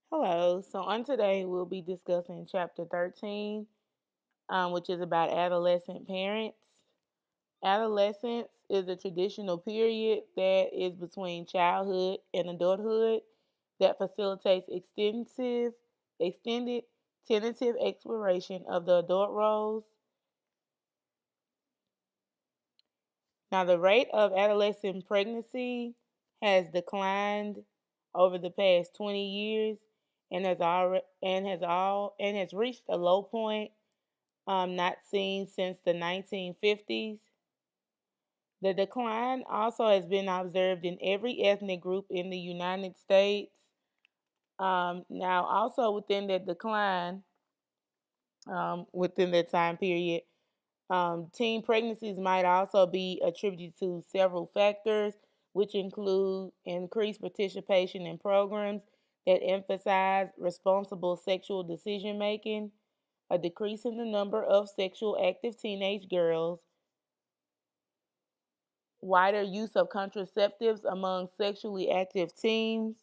Hello. So on today we'll be discussing chapter 13, which is about adolescent parents. Adolescence is a traditional period that is between childhood and adulthood that facilitates extended, tentative exploration of the adult roles. Now, the rate of adolescent pregnancy has declined over the past 20 years and has reached a low point not seen since the 1950s. The decline also has been observed in every ethnic group in the United States. Now, also within that decline, within that time period, teen pregnancies might also be attributed to several factors, which include increased participation in programs that emphasize responsible sexual decision making, a decrease in the number of sexual active teenage girls, wider use of contraceptives among sexually active teens,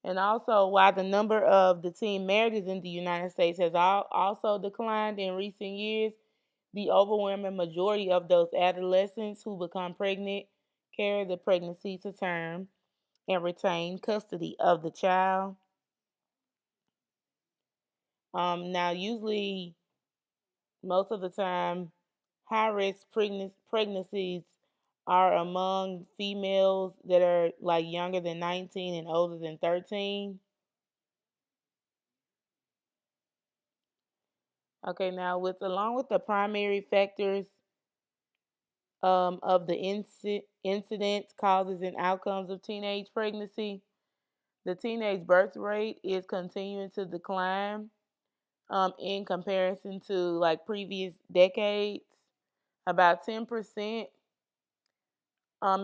and also while the number of the teen marriages in the United States has also declined in recent years, the overwhelming majority of those adolescents who become pregnant carry the pregnancy to term and retain custody of the child. Now, usually, most of the time, high risk pregnancies are among females that are like younger than 19 and older than 13. Okay, now with along with the primary factors of the incidents, causes, and outcomes of teenage pregnancy, the teenage birth rate is continuing to decline in comparison to like previous decades. About 10%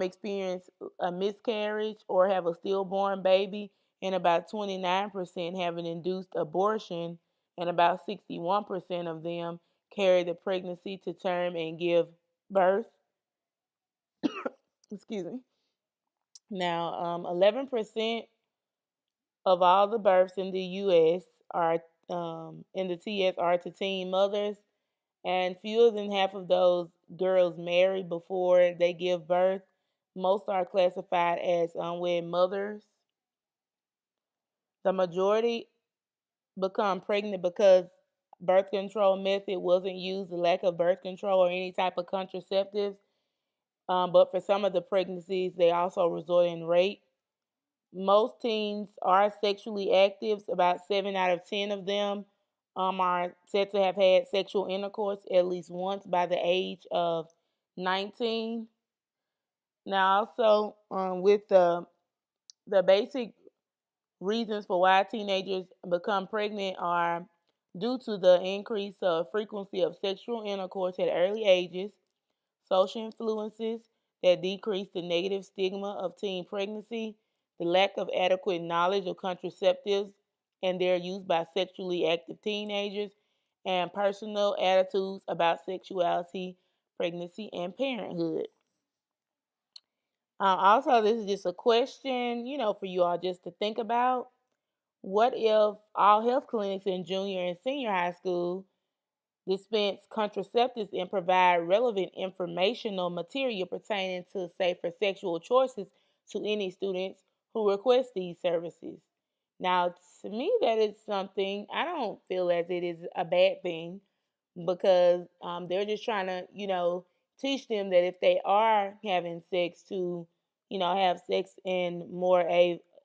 experience a miscarriage or have a stillborn baby, and about 29% have an induced abortion, and about 61% of them carry the pregnancy to term and give birth. Excuse me. Now, 11% of all the births in the U.S. are in the TS are to teen mothers, and fewer than half of those girls marry before they give birth. Most are classified as unwed mothers. The majority become pregnant because birth control method wasn't used, the lack of birth control or any type of contraceptives. But for some of the pregnancies, they also result in rape. Most teens are sexually active. About 7 out of 10 of them are said to have had sexual intercourse at least once by the age of 19. Now, also with the basic reasons for why teenagers become pregnant are due to the increase of frequency of sexual intercourse at early ages, social influences that decrease the negative stigma of teen pregnancy, the lack of adequate knowledge of contraceptives and their use by sexually active teenagers, and personal attitudes about sexuality, pregnancy, and parenthood. Also, this is just a question, for you all just to think about. What if all health clinics in junior and senior high school dispense contraceptives and provide relevant informational material pertaining to safer sexual choices to any students who request these services? Now, to me, that is something I don't feel as it is a bad thing because they're just trying to, teach them that if they are having sex to, have sex in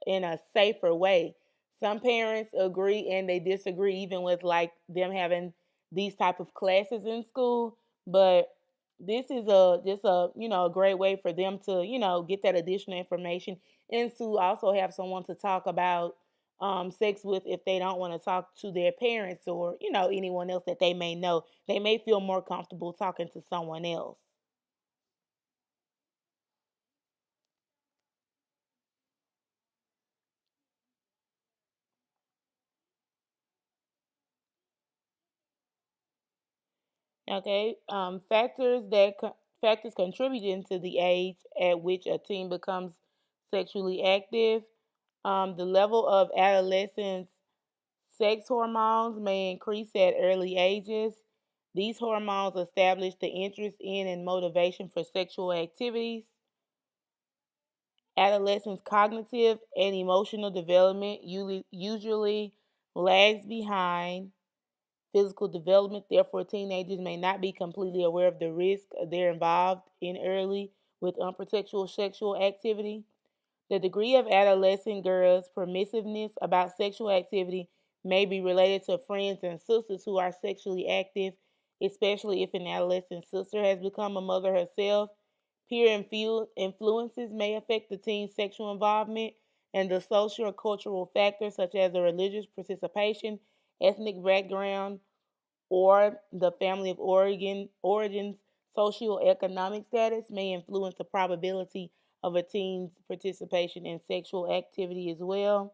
a safer way. Some parents agree and they disagree even with like them having these type of classes in school, but this is a just a a great way for them to get that additional information and to also have someone to talk about sex with if they don't want to talk to their parents or anyone else that they may know. They may feel more comfortable talking to someone else. Okay, factors contributing to the age at which a teen becomes sexually active. The level of adolescence Sex hormones may increase at early ages. These hormones establish the interest in and motivation for sexual activities. Adolescents' cognitive and emotional development usually lags behind physical development. Therefore, teenagers may not be completely aware of the risk they're involved in early with unprotected sexual activity. The degree of adolescent girls' permissiveness about sexual activity may be related to friends and sisters who are sexually active, especially if an adolescent sister has become a mother herself. Peer influences may affect the teen's sexual involvement, and the social or cultural factors such as the religious participation, ethnic background, or the family of origins, socioeconomic status may influence the probability of a teen's participation in sexual activity as well.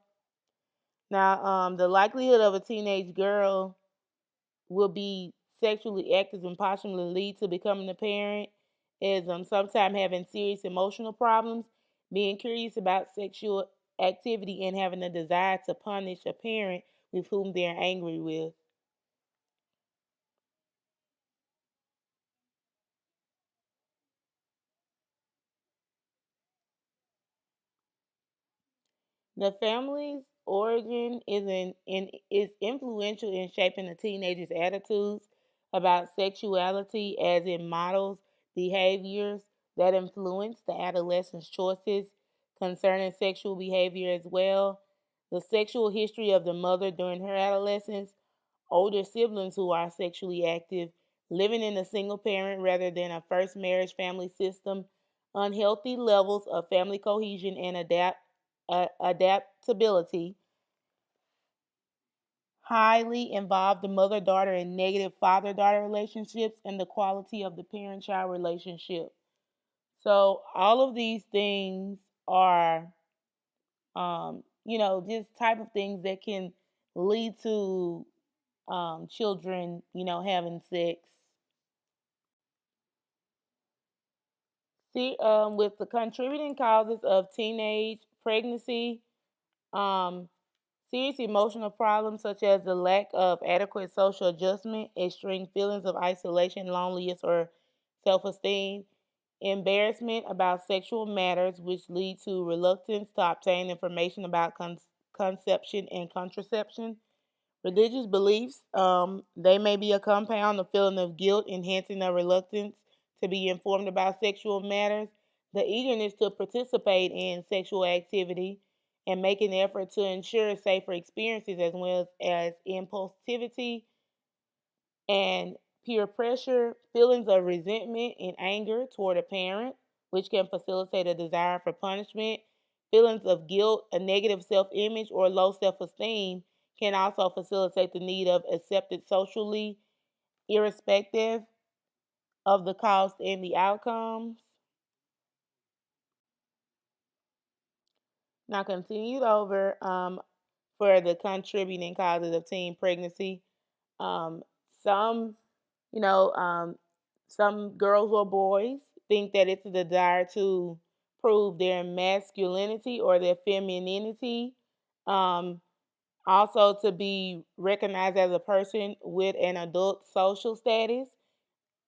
Now, the likelihood of a teenage girl will be sexually active and possibly lead to becoming a parent is sometimes having serious emotional problems, being curious about sexual activity, and having a desire to punish a parent with whom they're angry with. The family's origin is influential in shaping the teenager's attitudes about sexuality as it models behaviors that influence the adolescent's choices concerning sexual behavior as well. The sexual history of the mother during her adolescence, older siblings who are sexually active, living in a single parent rather than a first marriage family system, unhealthy levels of family cohesion and adaptability, highly involved the mother daughter and negative father daughter relationships, and the quality of the parent child relationship. So, all of these things are, just type of things that can lead to children, having sex. See, with the contributing causes of teenage pregnancy, um, serious emotional problems such as the lack of adequate social adjustment, extreme feelings of isolation, loneliness, or self esteem, embarrassment about sexual matters, which lead to reluctance to obtain information about conception and contraception. Religious beliefs, they may be a compound of feeling of guilt, enhancing a reluctance to be informed about sexual matters, the eagerness to participate in sexual activity, and make an effort to ensure safer experiences as well as impulsivity and peer pressure, feelings of resentment and anger toward a parent, which can facilitate a desire for punishment, feelings of guilt, a negative self image, or low self esteem can also facilitate the need of accepted socially, irrespective of the cost and the outcomes. Now, continued over for the contributing causes of teen pregnancy. Um, some, you know, some girls or boys think that it's a desire to prove their masculinity or their femininity. Um, Also, to be recognized as a person with an adult social status.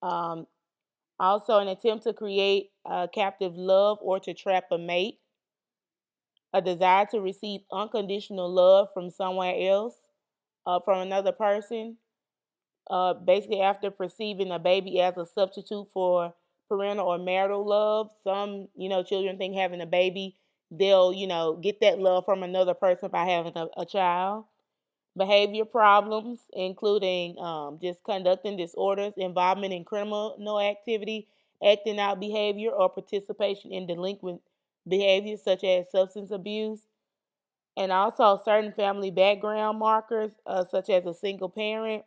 Um, Also, an attempt to create a captive love or to trap a mate. A desire to receive unconditional love from someone else, from another person. Basically, after perceiving a baby as a substitute for parental or marital love, some, children think having a baby, they'll, get that love from another person by having a child. Behavior problems, including just conducting disorders, involvement in criminal activity, acting out behavior, or participation in delinquent behaviors such as substance abuse, and also certain family background markers, such as a single parent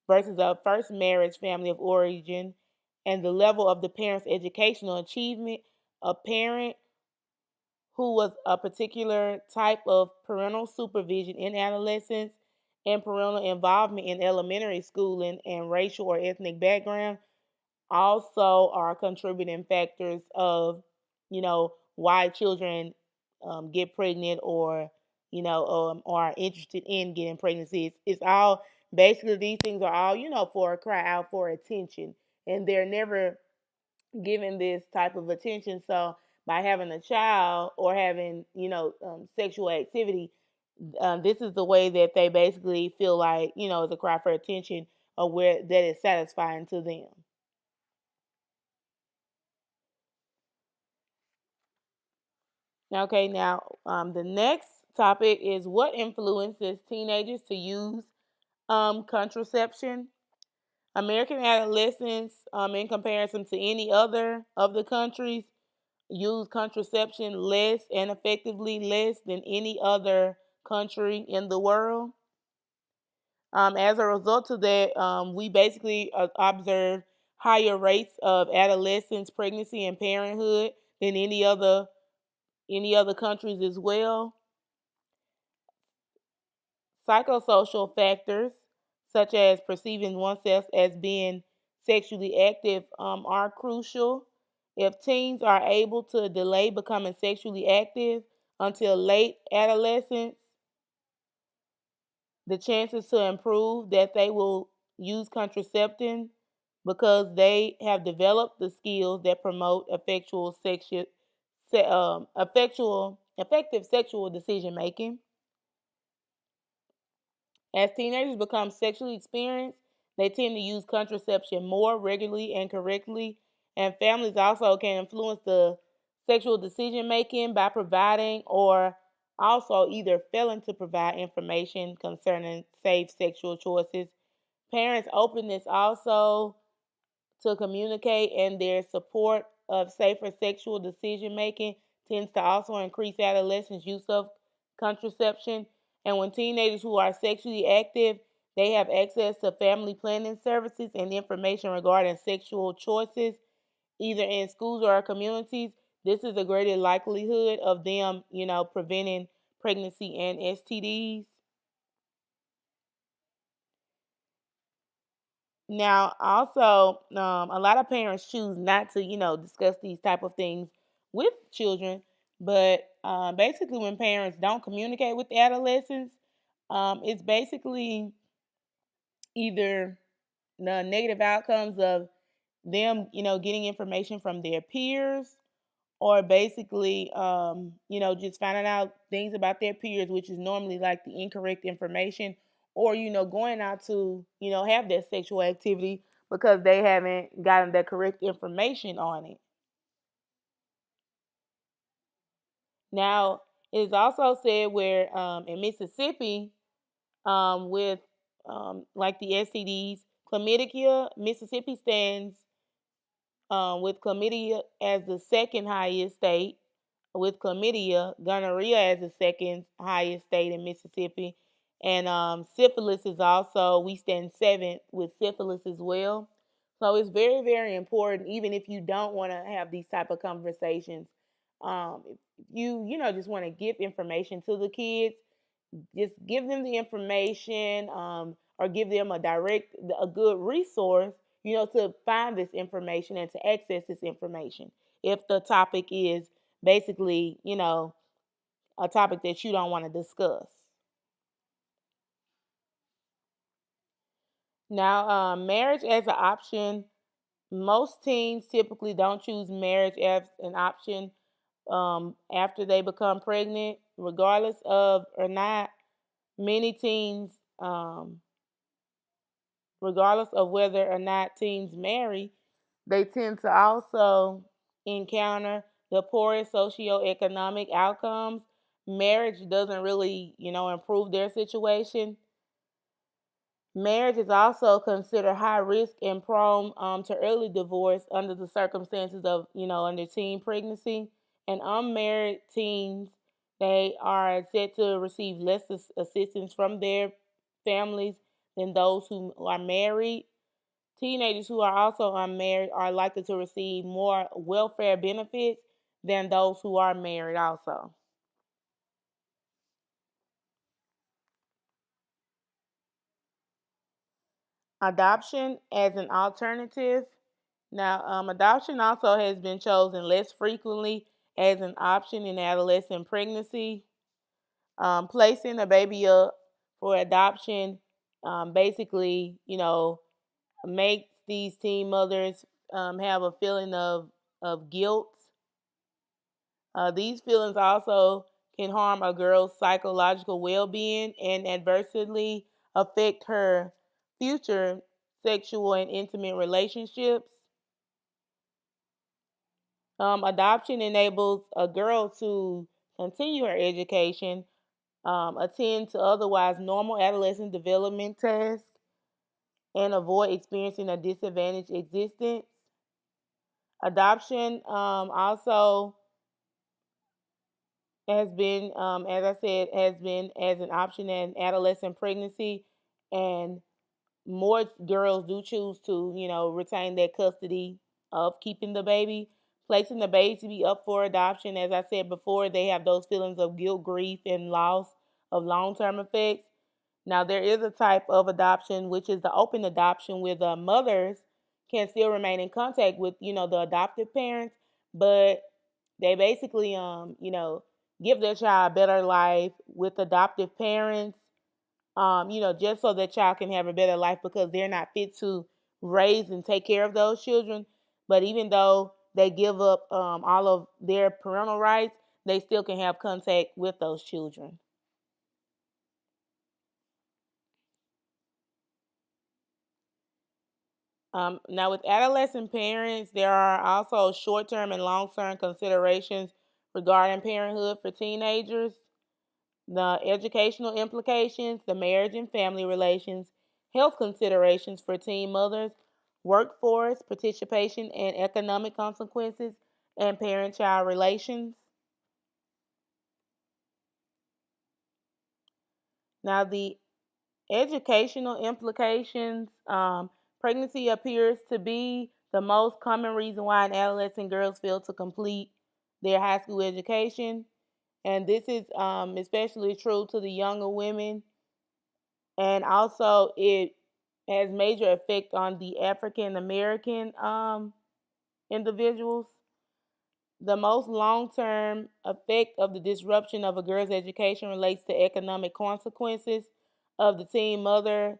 versus a first marriage family of origin, and the level of the parent's educational achievement. A parent who was a particular type of parental supervision in adolescence and parental involvement in elementary schooling and racial or ethnic background also are contributing factors of, why children get pregnant or or are interested in getting pregnancy. It's all basically these things are all, for a cry out for attention, and they're never given this type of attention. So by having a child or having, sexual activity, this is the way that they basically feel like, it's a cry for attention or where that is satisfying to them. Okay, now the next topic is what influences teenagers to use contraception. American adolescents, in comparison to any other of the countries, use contraception less and effectively less than any other country in the world. As a result of that, we basically observe higher rates of adolescence, pregnancy, and parenthood than any other countries as well. Psychosocial factors, such as perceiving oneself as being sexually active, are crucial. If teens are able to delay becoming sexually active until late adolescence, the chances to improve that they will use contraception because they have developed the skills that promote effective sexual decision making. As teenagers become sexually experienced, they tend to use contraception more regularly and correctly. And families also can influence the sexual decision making by providing or also either failing to provide information concerning safe sexual choices. Parents' openness also to communicate and their support of safer sexual decision making tends to also increase adolescents' use of contraception. And when teenagers who are sexually active, they have access to family planning services and information regarding sexual choices, either in schools or communities. This is a greater likelihood of them, preventing pregnancy and STDs. Now, also, a lot of parents choose not to, discuss these type of things with children. But basically, when parents don't communicate with the adolescents, it's basically either the negative outcomes of them, getting information from their peers, or basically, just finding out things about their peers, which is normally like the incorrect information, or, going out to, have their sexual activity because they haven't gotten the correct information on it. Now, it is also said where in Mississippi, with like the STDs, chlamydia, Mississippi stands with chlamydia as the second highest state, with chlamydia, gonorrhea as the second highest state in Mississippi, and syphilis is also, we stand seventh with syphilis as well. So it's very, very important, even if you don't want to have these type of conversations. If you just want to give information to the kids, just give them the information, or give them a good resource, to find this information and to access this information. If the topic is basically, a topic that you don't want to discuss. Now, marriage as an option. Most teens typically don't choose marriage as an option after they become pregnant, regardless of or not. Many teens, regardless of whether or not teens marry, they tend to also encounter the poorest socioeconomic outcomes. Marriage doesn't really, improve their situation. Marriage is also considered high risk and prone to early divorce under the circumstances of, under teen pregnancy. And unmarried teens, they are said to receive less assistance from their families than those who are married. Teenagers who are also unmarried are likely to receive more welfare benefits than those who are married also. Adoption as an alternative. Now, adoption also has been chosen less frequently as an option in adolescent pregnancy. Placing a baby up for adoption basically, makes these teen mothers have a feeling of guilt. These feelings also can harm a girl's psychological well being and adversely affect her future sexual and intimate relationships. Adoption enables a girl to continue her education, attend to otherwise normal adolescent development tasks, and avoid experiencing a disadvantaged existence. Adoption also has been, as I said, has been as an option in adolescent pregnancy, and more girls do choose to, retain their custody of keeping the baby. Placing the baby up for adoption, as I said before, they have those feelings of guilt, grief, and loss of long term effects. Now, there is a type of adoption, which is the open adoption, where the mothers can still remain in contact with, the adoptive parents, but they basically, give their child a better life with adoptive parents, just so that child can have a better life because they're not fit to raise and take care of those children. But even though they give up all of their parental rights, they still can have contact with those children. Now, with adolescent parents, there are also short term and long term considerations regarding parenthood for teenagers. The educational implications, the marriage and family relations, health considerations for teen mothers, workforce participation and economic consequences, and parent child relations. Now, the educational implications, pregnancy appears to be the most common reason why an adolescent girls fail to complete their high school education. And this is especially true to the younger women, and also it has major effect on the African American individuals. The most long-term effect of the disruption of a girl's education relates to economic consequences of the teen mother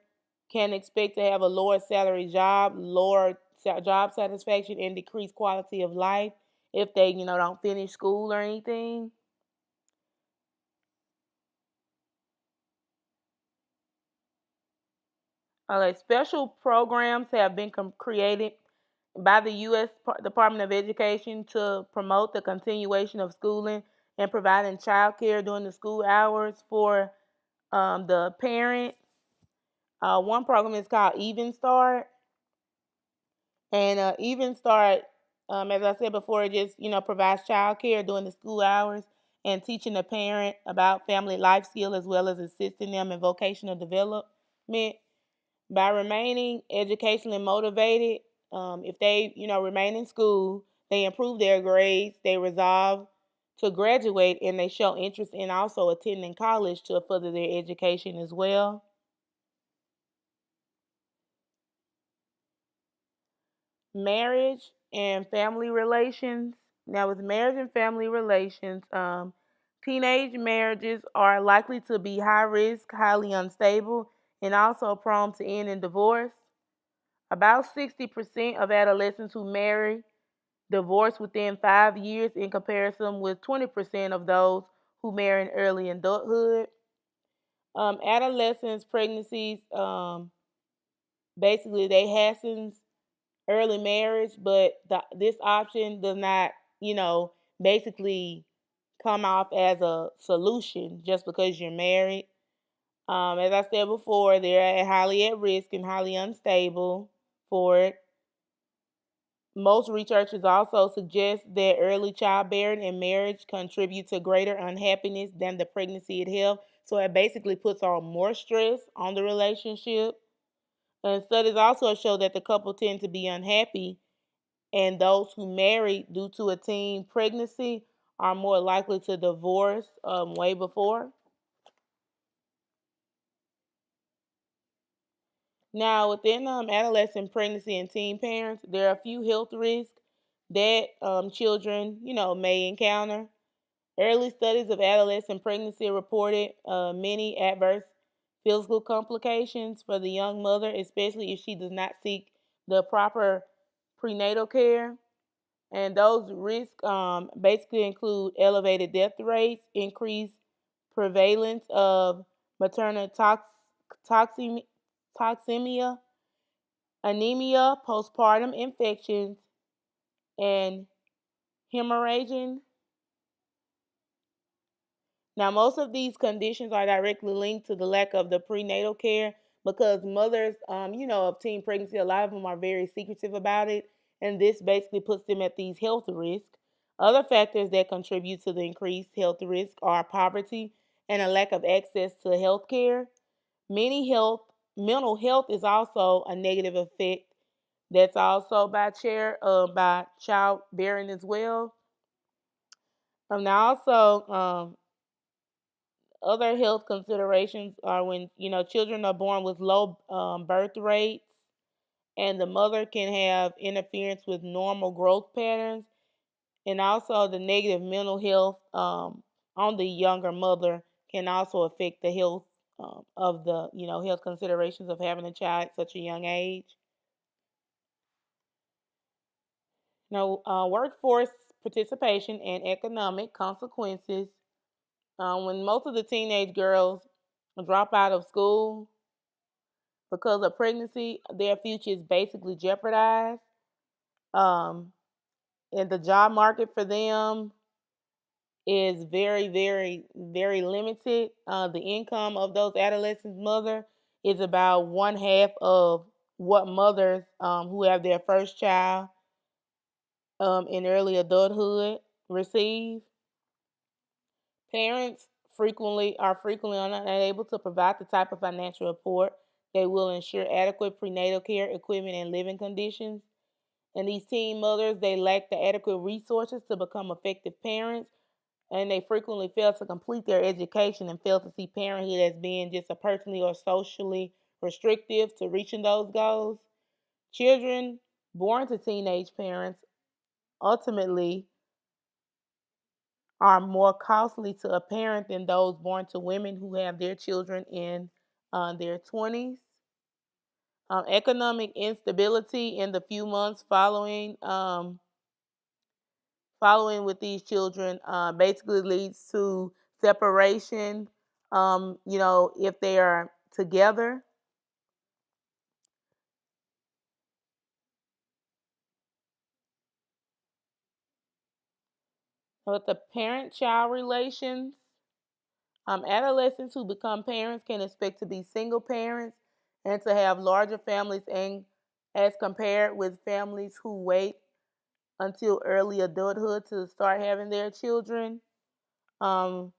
can expect to have a lower salary job, lower job satisfaction, and decreased quality of life if they, don't finish school or anything. Special programs have been created by the U.S. Department of Education to promote the continuation of schooling and providing child care during the school hours for the parent. One program is called Even Start, and Even Start, as I said before, it just provides child care during the school hours and teaching the parent about family life skill as well as assisting them in vocational development. By remaining educationally motivated, if they, remain in school, they improve their grades, they resolve to graduate, and they show interest in also attending college to further their education as well. Marriage and family relations. Now, with marriage and family relations, teenage marriages are likely to be high risk, highly unstable, and also prone to end in divorce. About 60% of adolescents who marry divorce within 5 years, in comparison with 20% of those who marry in early adulthood. Adolescents' pregnancies, basically, they hastens early marriage, but this option does not, basically come off as a solution just because you're married. As I said before, they're highly at risk and highly unstable for it. Most researchers also suggest that early childbearing and marriage contribute to greater unhappiness than the pregnancy itself. So it basically puts on more stress on the relationship. And studies also show that the couple tend to be unhappy, and those who marry due to a teen pregnancy are more likely to divorce way before. Now, within adolescent pregnancy and teen parents, there are a few health risks that children, may encounter. Early studies of adolescent pregnancy reported many adverse physical complications for the young mother, especially if she does not seek the proper prenatal care. And those risks basically include elevated death rates, increased prevalence of maternal toxemia, toxemia, anemia, postpartum infections, and hemorrhaging. Now, most of these conditions are directly linked to the lack of the prenatal care because mothers, of teen pregnancy, a lot of them are very secretive about it, and this basically puts them at these health risks. Other factors that contribute to the increased health risk are poverty and a lack of access to health care. Many health, mental health is also a negative effect that's also by childbearing as well. Now also other health considerations are when children are born with low birth rates, and the mother can have interference with normal growth patterns, and also the negative mental health on the younger mother can also affect the health of the health considerations of having a child at such a young age. Now, workforce participation and economic consequences. When most of the teenage girls drop out of school because of pregnancy, their future is basically jeopardized. Um, and the job market for them is very, very, very limited. The income of those adolescents' mother is about one half of what mothers who have their first child in early adulthood receive. Parents frequently unable to provide the type of financial support that will ensure adequate prenatal care, equipment, and living conditions. And these teen mothers, they lack the adequate resources to become effective parents, and they frequently fail to complete their education and fail to see parenthood as being just a personally or socially restrictive to reaching those goals. Children born to teenage parents ultimately are more costly to a parent than those born to women who have their children in their 20s. Economic instability in the few months following with these children basically leads to separation. If they are together, with the parent-child relations, adolescents who become parents can expect to be single parents and to have larger families, and as compared with families who wait until early adulthood to start having their children. Um,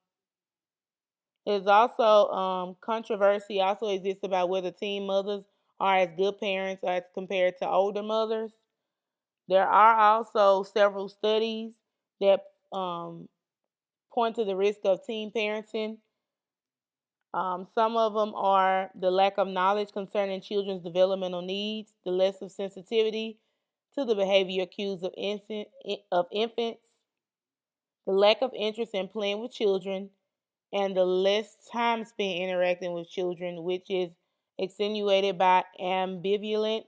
there's also controversy also exists about whether teen mothers are as good parents as compared to older mothers. There are also several studies that point to the risk of teen parenting. Some of them are the lack of knowledge concerning children's developmental needs, the less of sensitivity to the behavior cues of infants, the lack of interest in playing with children, and the less time spent interacting with children, which is extenuated by ambivalent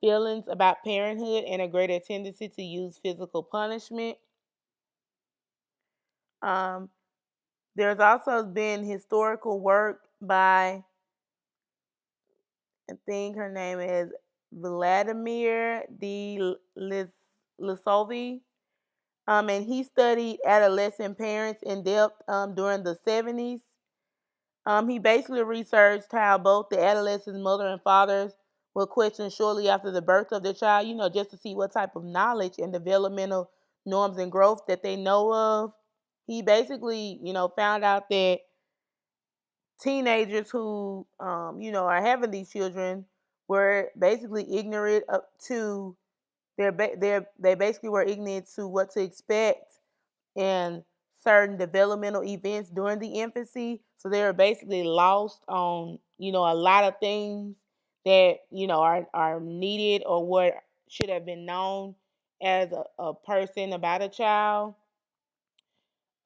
feelings about parenthood and a greater tendency to use physical punishment. Um, there's also been historical work by, I think her name is Vladimir Lisovy, and he studied adolescent parents in depth during the 70s. He basically researched how both the adolescent's mother and fathers were questioned shortly after the birth of their child, just to see what type of knowledge and developmental norms and growth that they know of. He basically, found out that teenagers who, are having these children were basically ignorant to they basically were ignorant to what to expect and certain developmental events during the infancy. So they were basically lost on, a lot of things that, are needed or what should have been known as a person about a child.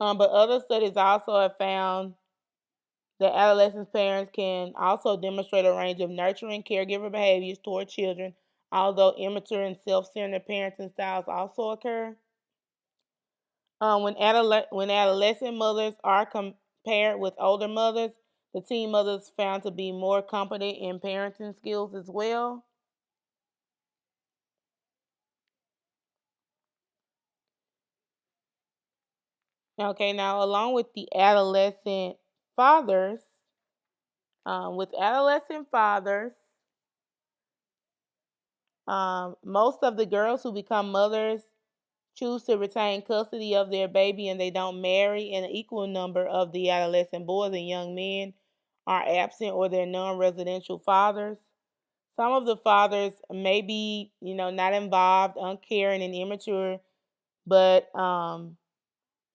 But other studies also have found that adolescent parents can also demonstrate a range of nurturing caregiver behaviors toward children, although immature and self-centered parenting styles also occur. When adolescent mothers are compared with older mothers, the teen mothers found to be more competent in parenting skills as well. Okay, now along with the adolescent fathers, with adolescent fathers, most of the girls who become mothers choose to retain custody of their baby and they don't marry, and an equal number of the adolescent boys and young men are absent or they're non-residential fathers. Some of the fathers may be, not involved, uncaring, and immature, but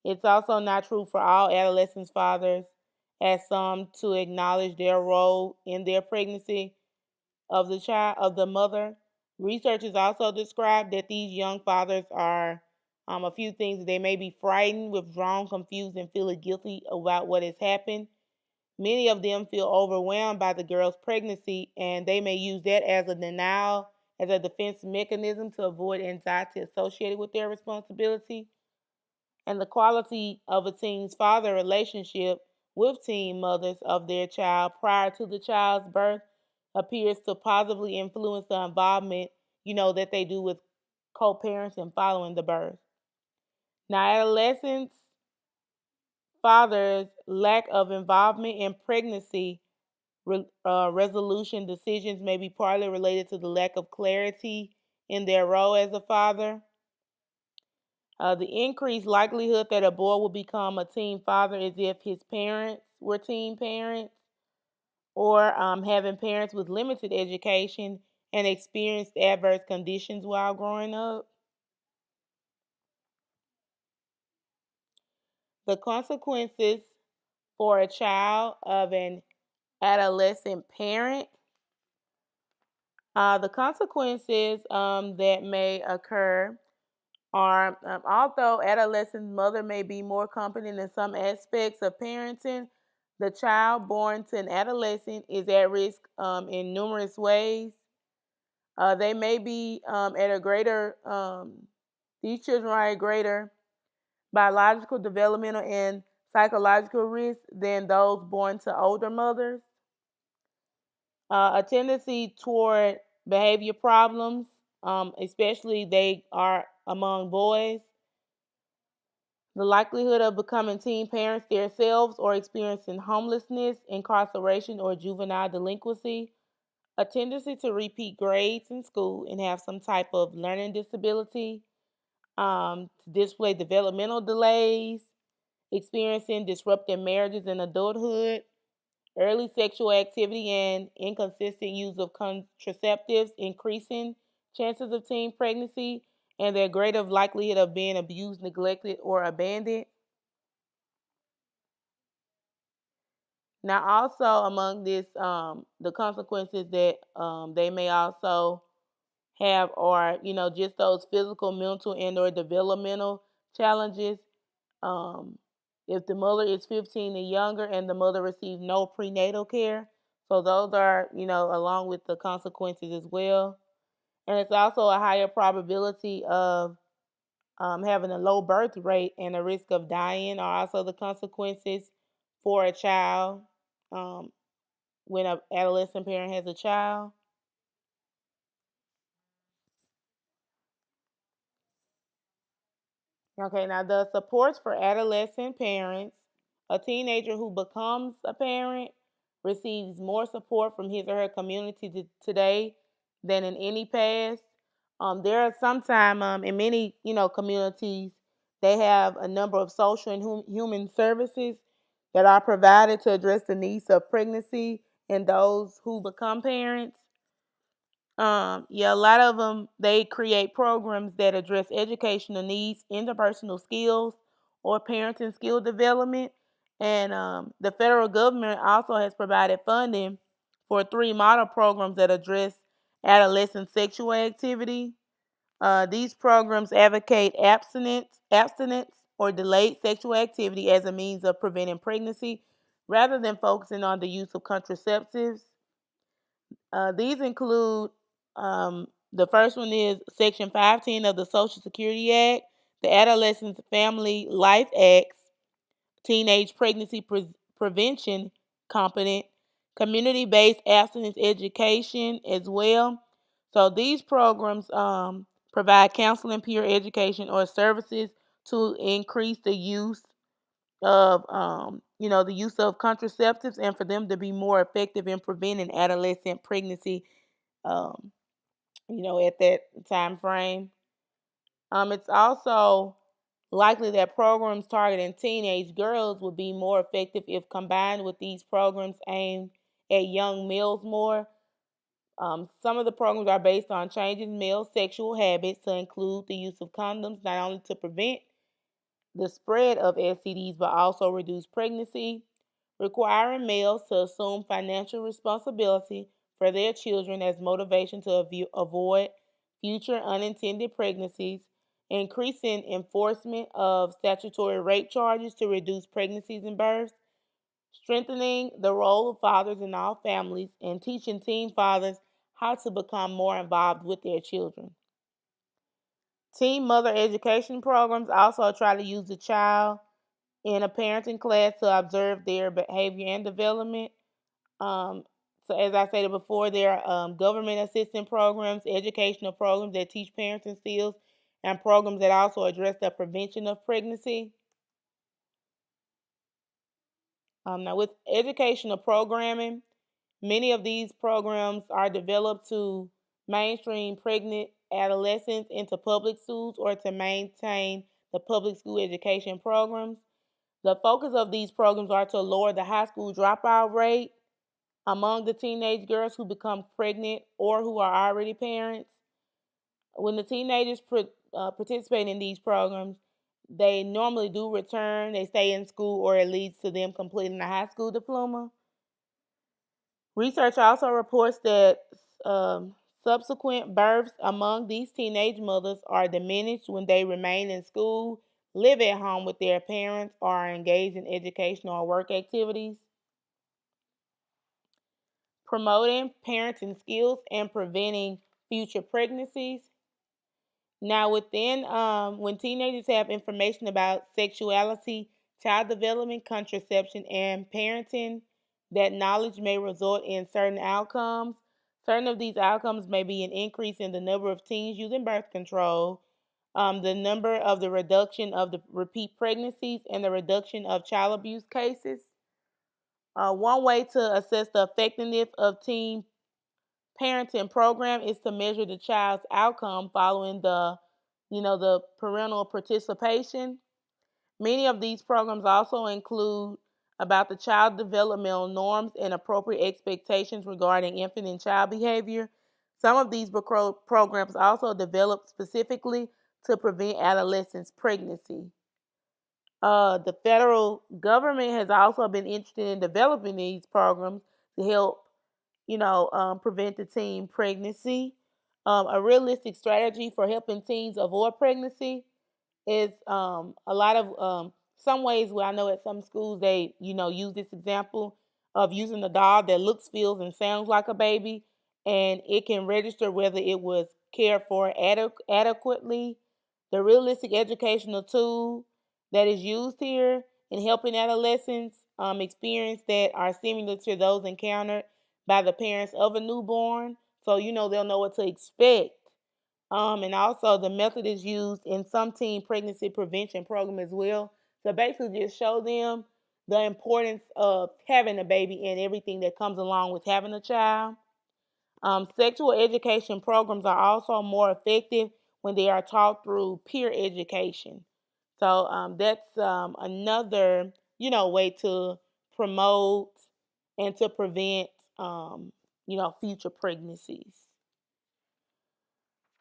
it's also not true for all adolescent fathers, as some to acknowledge their role in their pregnancy of the child of the mother. Researchers also describe that these young fathers are a few things. They may be frightened, withdrawn, confused, and feeling guilty about what has happened. Many of them feel overwhelmed by the girl's pregnancy, and they may use that as a denial, as a defense mechanism to avoid anxiety associated with their responsibility. And the quality of a teen's father relationship with teen mothers of their child prior to the child's birth appears to positively influence the involvement, that they do with co-parents and following the birth. Now, adolescents, fathers' lack of involvement in pregnancy resolution decisions may be partly related to the lack of clarity in their role as a father. The increased likelihood that a boy will become a teen father is if his parents were teen parents, or having parents with limited education and experienced adverse conditions while growing up. The consequences for a child of an adolescent parent. The consequences that may occur are, although adolescent mother may be more competent in some aspects of parenting, the child born to an adolescent is at risk in numerous ways. They may be at a greater, these children are at greater biological, developmental, and psychological risk than those born to older mothers. A tendency toward behavior problems, especially they are among boys. The likelihood of becoming teen parents themselves or experiencing homelessness, incarceration, or juvenile delinquency. A tendency to repeat grades in school and have some type of learning disability, to display developmental delays, experiencing disrupted marriages in adulthood, early sexual activity, and inconsistent use of contraceptives, increasing chances of teen pregnancy, and their greater likelihood of being abused, neglected, or abandoned. Now, also among this, the consequences that they may also have are, just those physical, mental, and/or developmental challenges. Um, if the mother is 15 and younger and the mother receives no prenatal care, so those are, along with the consequences as well. And it's also a higher probability of having a low birth rate and a risk of dying are also the consequences for a child um, when an adolescent parent has a child. Okay, now the supports for adolescent parents. A teenager who becomes a parent receives more support from his or her community today than in any past. There are sometimes in many communities they have a number of social and human services that are provided to address the needs of pregnancy and those who become parents. Yeah, a lot of them they create programs that address educational needs, interpersonal skills, or parenting skill development. And the federal government also has provided funding for three model programs that address adolescent sexual activity. These programs advocate abstinence, or delayed sexual activity as a means of preventing pregnancy rather than focusing on the use of contraceptives. These include the first one is Section 510 of the Social Security Act, the Adolescent Family Life Act, Teenage Pregnancy Prevention Component, community-based abstinence education as well. So these programs provide counseling, peer education, or services to increase the use of the use of contraceptives and for them to be more effective in preventing adolescent pregnancy um, at that time frame. It's also likely that programs targeting teenage girls would be more effective if combined with these programs aimed at young males more. Some of the programs are based on changing male sexual habits to include the use of condoms, not only to prevent the spread of STDs but also reduce pregnancy, requiring males to assume financial responsibility for their children as motivation to avoid future unintended pregnancies, increasing enforcement of statutory rape charges to reduce pregnancies and births, strengthening the role of fathers in all families, and teaching teen fathers how to become more involved with their children. Teen mother education programs also try to use the child in a parenting class to observe their behavior and development. Um, so, as I stated before, there are government assistance programs, educational programs that teach parenting skills, and programs that also address the prevention of pregnancy. Now, with educational programming, many of these programs are developed to mainstream pregnant adolescents into public schools or to maintain the public school education programs. The focus of these programs are to lower the high school dropout rate among the teenage girls who become pregnant or who are already parents. When the teenagers participate in these programs, they normally do return, they stay in school, or it leads to them completing a high school diploma. Research also reports that um, subsequent births among these teenage mothers are diminished when they remain in school, live at home with their parents, or are engaged in educational or work activities. Promoting parenting skills and preventing future pregnancies. Now, when teenagers have information about sexuality, child development, contraception, and parenting, that knowledge may result in certain outcomes. Certain of these outcomes may be an increase in the number of teens using birth control, the number of the reduction of the repeat pregnancies, and the reduction of child abuse cases. One way to assess the effectiveness of teen parenting program is to measure the child's outcome following the parental participation. Many of these programs also include about the child developmental norms and appropriate expectations regarding infant and child behavior. Some of these programs also developed specifically to prevent adolescents pregnancy. The federal government has also been interested in developing these programs to help prevent the teen pregnancy. A realistic strategy for helping teens avoid pregnancy is a lot of some ways where I know at some schools they use this example of using a doll that looks, feels, and sounds like a baby, and it can register whether it was cared for adequately. The realistic educational tool that is used here in helping adolescents experience that are similar to those encountered by the parents of a newborn, so they'll know what to expect. And also the method is used in some teen pregnancy prevention program as well. So basically just show them the importance of having a baby and everything that comes along with having a child. Sexual education programs are also more effective when they are taught through peer education. So that's another, way to promote and to prevent, future pregnancies.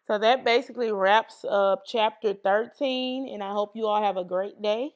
So that basically wraps up chapter 13, and I hope you all have a great day.